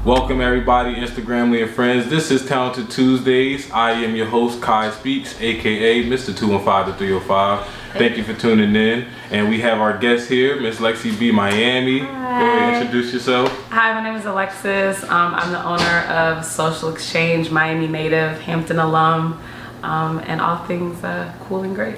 Welcome everybody, Instagramly and friends. This is Talented Tuesdays. I am your host, Kai Speaks, aka Mr. 215 to 305. Thank you for tuning in. And we have our guest here, Miss Lexi B. Miami. Hi. Go ahead and introduce yourself. Hi, my name is Alexis. I'm the owner of Social Exchange, Miami native, Hampton alum, and all things cool and great.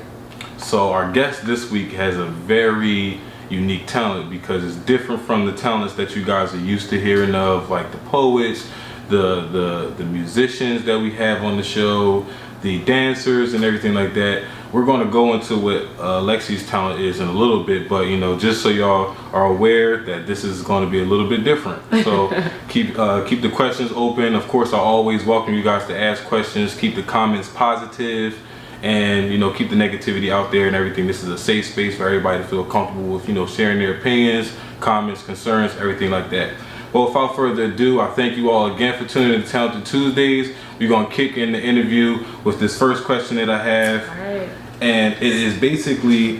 So our guest this week has a very unique talent because it's different from the talents that you guys are used to hearing of, like the poets, the musicians that we have on the show, the dancers and everything like that. We're going to go into what Lexi's talent is in a little bit, but just so y'all are aware that this is going to be a little bit different. So keep the questions open. Of course, I always welcome you guys to ask questions. Keep the comments positive. And keep the negativity out there and everything. This is a safe space for everybody to feel comfortable with sharing their opinions, comments, concerns, everything like that. Well, without further ado, I thank you all again for tuning in to Talented Tuesdays. We're gonna kick in the interview with this first question that I have. All right. And it is basically,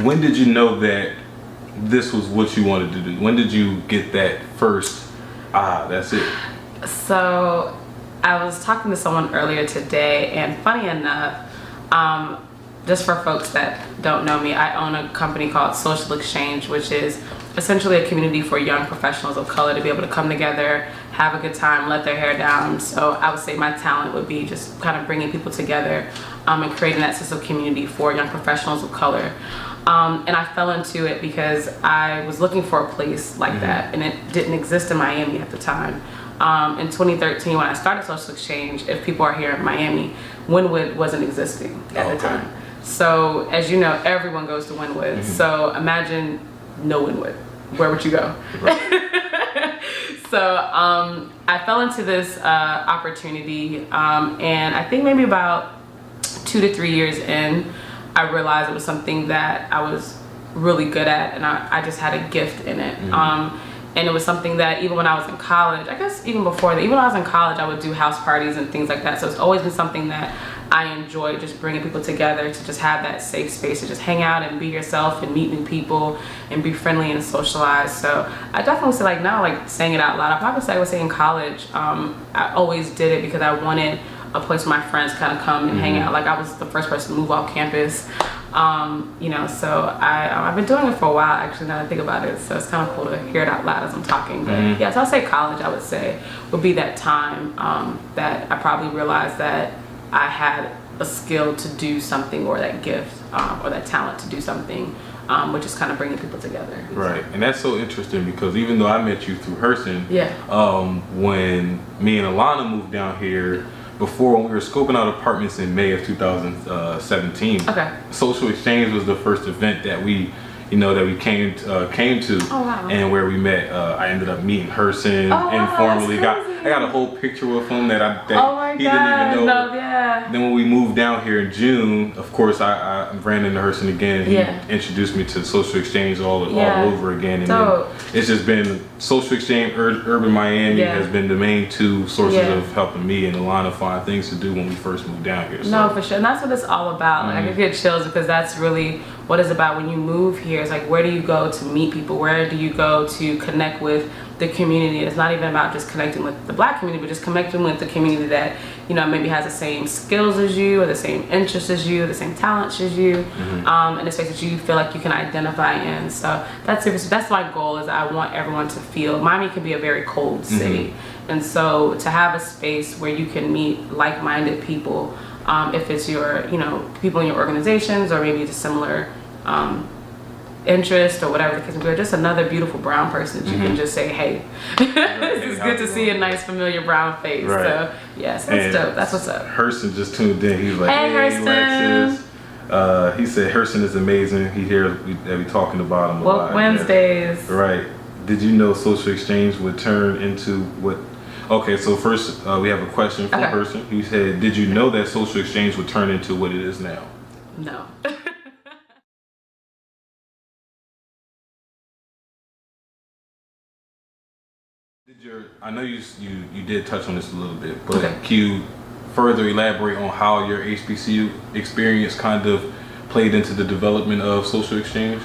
when did you know that this was what you wanted to do? When did you get that first, that's it? So I was talking to someone earlier today, and funny enough, just for folks that don't know me, I own a company called Social Exchange, which is essentially a community for young professionals of color to be able to come together, have a good time, let their hair down. So I would say my talent would be just kind of bringing people together and creating that sense of community for young professionals of color. And I fell into it because I was looking for a place like that, and it didn't exist in Miami at the time. In 2013, when I started Social Exchange, if people are here in Miami, Wynwood wasn't existing at the time. So as you know, everyone goes to Wynwood. So imagine no Wynwood. Where would you go? Right. So I fell into this opportunity, and I think maybe about 2 to 3 years in, I realized it was something that I was really good at, and I just had a gift in it. And it was something that even when I was in college, I guess even before that, even when I was in college, I would do house parties and things like that. So it's always been something that I enjoy, just bringing people together to just have that safe space to just hang out and be yourself and meet new people and be friendly and socialize. So I definitely say, like, now, like, saying it out loud, I probably say I would say in college, I always did it because I wanted a place where my friends kind of come and hang out. Like, I was the first person to move off campus. So I've been doing it for a while, actually, now that I think about it. So it's kind of cool to hear it out loud as I'm talking. But yeah, so I'll say college, I would say, would be that time that I probably realized that I had a skill to do something, or that gift, or that talent to do something, which is kind of bringing people together. Right, and that's so interesting because even though I met you through Hurston, when me and Alana moved down here, before, when we were scoping out apartments in May of 2017, Social Exchange was the first event that we came to, and where we met. I ended up meeting Hurston informally. I got a whole picture with him that he didn't even know. Then when we moved down here in June, of course, I ran into Hurston again. He introduced me to Social Exchange all over again, and then it's just been Social Exchange, Urban Miami has been the main two sources of helping me and Alana find things to do when we first moved down here. So. No, for sure, and that's what it's all about. Like, I get chills because that's really what it's about when you move here. It's like, where do you go to meet people? Where do you go to connect with the community? It's not even about just connecting with the Black community, but just connecting with the community that maybe has the same skills as you, or the same interests as you, the same talents as you, and a space that you feel like you can identify in. So that's my goal. Is I want everyone to feel Miami can be a very cold city, and so to have a space where you can meet like-minded people, if it's your people in your organizations, or maybe just similar interest, or whatever the case may be, or just another beautiful brown person that you can just say, hey, it's good to see a nice familiar brown face. So yes, that's dope. That's what's up. Hurston just tuned in. He's like, hey Alexis. He said Hurston is amazing. He hears that we talking about him a lot. Wednesdays. Right. Did you know Social Exchange would turn into what? Okay, so first we have a question from Hurston. He said, did you know that Social Exchange would turn into what it is now? No. I know you did touch on this a little bit, but Okay. can you further elaborate on how your HBCU experience kind of played into the development of Social Exchange?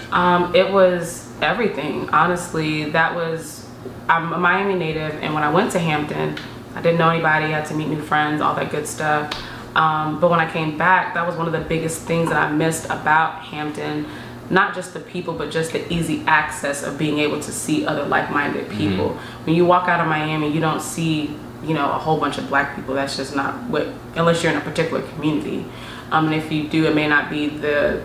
It was everything. Honestly, I'm a Miami native, and when I went to Hampton, I didn't know anybody, I had to meet new friends, all that good stuff. But when I came back, that was one of the biggest things that I missed about Hampton. Not just the people, but just the easy access of being able to see other like-minded people. Mm-hmm. When you walk out of Miami, you don't see, a whole bunch of black people. That's just not unless you're in a particular community. And if you do, it may not be the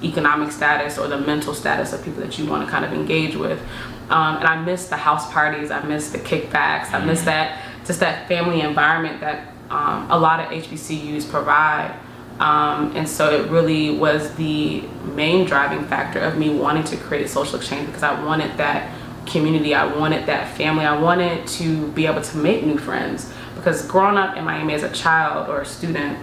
economic status or the mental status of people that you want to kind of engage with. And I miss the house parties, I miss the kickbacks, I miss that family environment that a lot of HBCUs provide. And so it really was the main driving factor of me wanting to create Social Exchange, because I wanted that community, I wanted that family, I wanted to be able to make new friends. Because growing up in Miami as a child or a student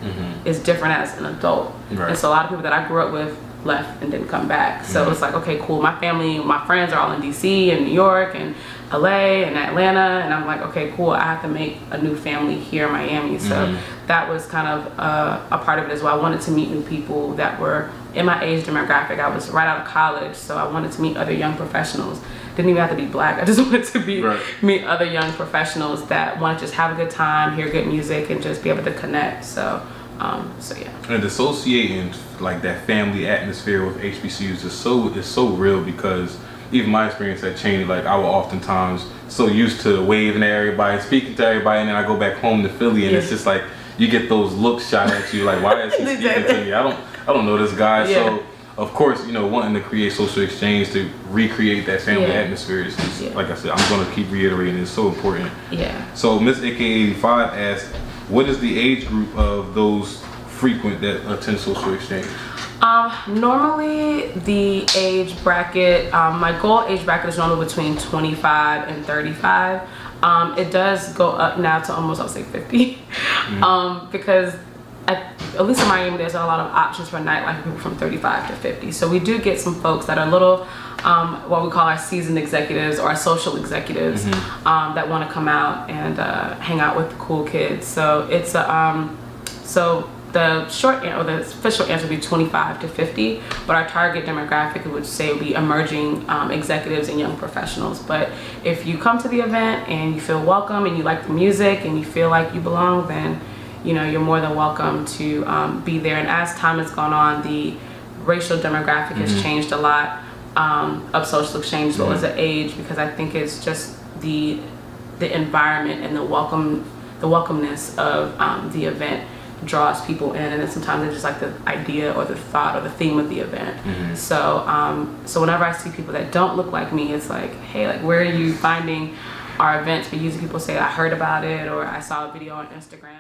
is different as an adult. Right. And so a lot of people that I grew up with left and didn't come back. So it's like, okay, cool. My family, my friends are all in DC and New York and LA and Atlanta. And I'm like, okay, cool. I have to make a new family here in Miami. So that was kind of a part of it as well. I wanted to meet new people that were in my age demographic. I was right out of college, so I wanted to meet other young professionals. Didn't even have to be black. I just wanted to meet other young professionals that want to just have a good time, hear good music, and just be able to connect. So yeah. And associating like that family atmosphere with HBCUs is so real, because even my experience at Cheney, like I will oftentimes so used to waving at everybody, speaking to everybody, and then I go back home to Philly, and it's just like you get those looks shot at you, like, why is he speaking to me? I don't know this guy. So of course, wanting to create Social Exchange to recreate that family atmosphere is like I said, I'm going to keep reiterating, it's so important. Yeah. So Miss AK85 asked, what is the age group of those frequent that attend Social Exchange? Normally the age bracket, my goal age bracket is normally between 25 and 35. It does go up now to almost, I'll say 50, because at least in Miami, there's a lot of options for nightlife, people from 35 to 50. So we do get some folks that are little, what we call our seasoned executives or our social executives, that want to come out and hang out with the cool kids. So it's so the short or the official answer would be 25 to 50, but our target demographic would say would be emerging executives and young professionals. But if you come to the event and you feel welcome and you like the music and you feel like you belong, then you're more than welcome to be there. And as time has gone on, the racial demographic has changed a lot of Social Exchange, as well as the age, because I think it's just the environment and the welcomeness of the event draws people in, and then sometimes it's just like the idea or the thought or the theme of the event. So whenever I see people that don't look like me, it's like, hey, like, where are you finding our events? But usually people say, I heard about it, or I saw a video on Instagram.